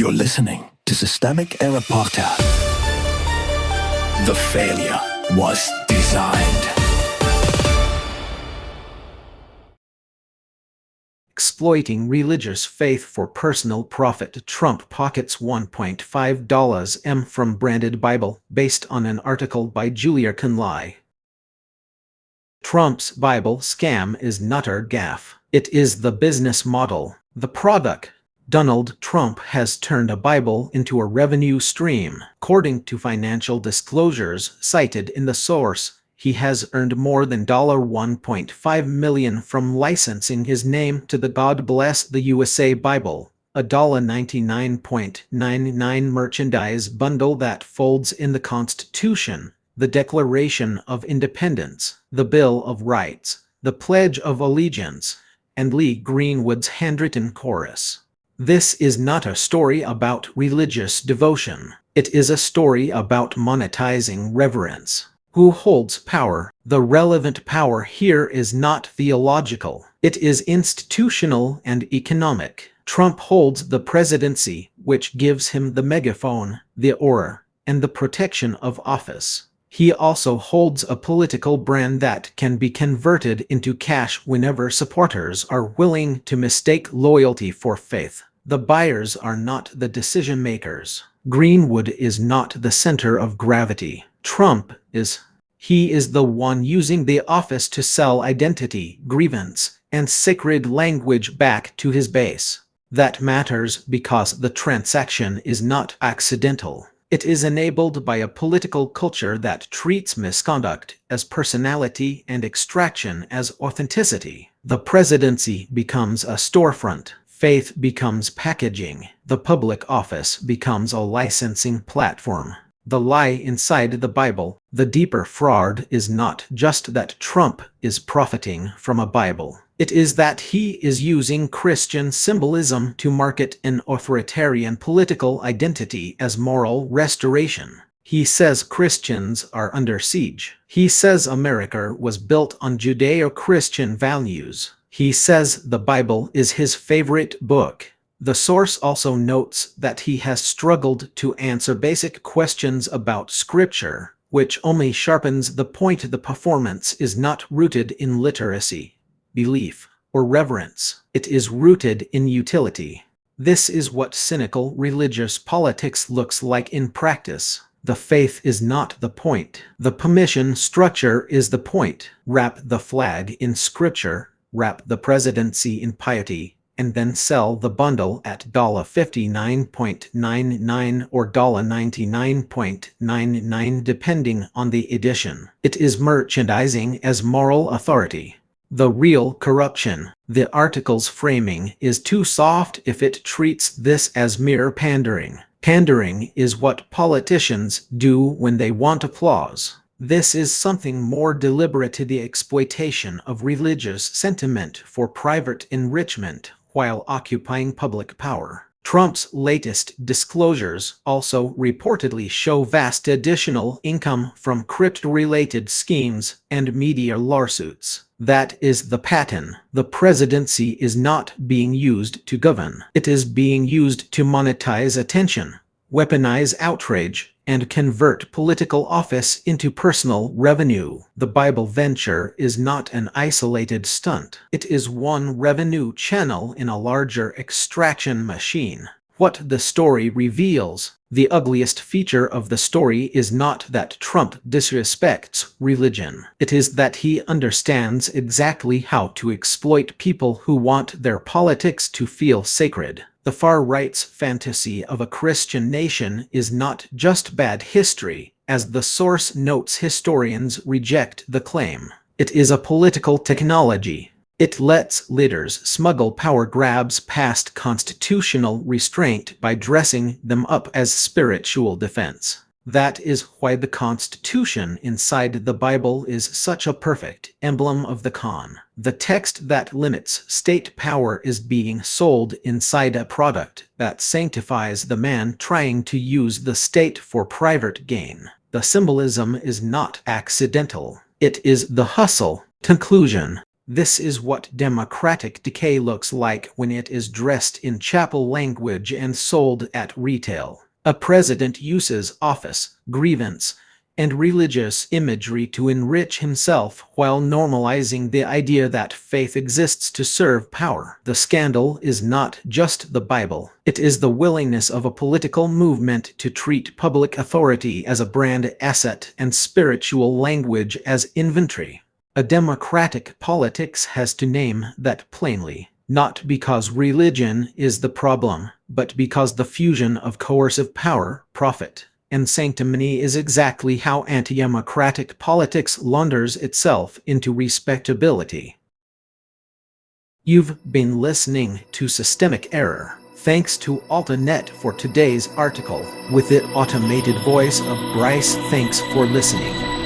You're listening to Systemic Error Podcast. The failure was designed. Exploiting religious faith for personal profit. Trump pockets $1.5 M from branded Bible, based on an article by Julia Conley. Trump's Bible scam is nutter gaffe. It is the business model, the product. Donald Trump has turned a Bible into a revenue stream. According to financial disclosures cited in the source, he has earned more than $1.5 million from licensing his name to the God Bless the USA Bible, a $99.99 merchandise bundle that folds in the Constitution, the Declaration of Independence, the Bill of Rights, the Pledge of Allegiance, and Lee Greenwood's handwritten chorus. This is not a story about religious devotion. It is a story about monetizing reverence. Who holds power? The relevant power here is not theological. It is institutional and economic. Trump holds the presidency, which gives him the megaphone, the aura, and the protection of office. He also holds a political brand that can be converted into cash whenever supporters are willing to mistake loyalty for faith. The buyers are not the decision makers. Greenwood is not the center of gravity. Trump is. He is the one using the office to sell identity, grievance, and sacred language back to his base. That matters because the transaction is not accidental. It is enabled by a political culture that treats misconduct as personality and extraction as authenticity. The presidency becomes a storefront. Faith becomes packaging. The public office becomes a licensing platform. The lie inside the Bible, the deeper fraud, is not just that Trump is profiting from a Bible. It is that he is using Christian symbolism to market an authoritarian political identity as moral restoration. He says Christians are under siege. He says America was built on Judeo-Christian values. He says the Bible is his favorite book. The source also notes that he has struggled to answer basic questions about Scripture, which only sharpens the point the performance is not rooted in literacy, belief, or reverence. It is rooted in utility. This is what cynical religious politics looks like in practice. The faith is not the point. The permission structure is the point. Wrap the flag in Scripture, wrap the presidency in piety, and then sell the bundle at $59.99 or $99.99 depending on the edition. It is merchandising as moral authority. The real corruption. The article's framing is too soft if it treats this as mere pandering. Pandering is what politicians do when they want applause. This is something more deliberate, to the exploitation of religious sentiment for private enrichment while occupying public power. Trump's latest disclosures also reportedly show vast additional income from crypto-related schemes and media lawsuits. That is the pattern. The presidency is not being used to govern. It is being used to monetize attention, weaponize outrage, and convert political office into personal revenue. The Bible venture is not an isolated stunt. It is one revenue channel in a larger extraction machine. What the story reveals, the ugliest feature of the story, is not that Trump disrespects religion. It is that he understands exactly how to exploit people who want their politics to feel sacred. The far-right's fantasy of a Christian nation is not just bad history, as the source notes. Historians reject the claim. It is a political technology. It lets leaders smuggle power grabs past constitutional restraint by dressing them up as spiritual defense. That is why the Constitution inside the Bible is such a perfect emblem of the con. The text that limits state power is being sold inside a product that sanctifies the man trying to use the state for private gain. The symbolism is not accidental. It is the hustle. Conclusion. This is what democratic decay looks like when it is dressed in chapel language and sold at retail. A president uses office, grievance, and religious imagery to enrich himself while normalizing the idea that faith exists to serve power. The scandal is not just the Bible. It is the willingness of a political movement to treat public authority as a brand asset and spiritual language as inventory. A democratic politics has to name that plainly, not because religion is the problem, but because the fusion of coercive power, profit, and sanctimony is exactly how anti-democratic politics launders itself into respectability. You've been listening to Systemic Error. Thanks to AltaNet for today's article. With it automated voice of Bryce, thanks for listening.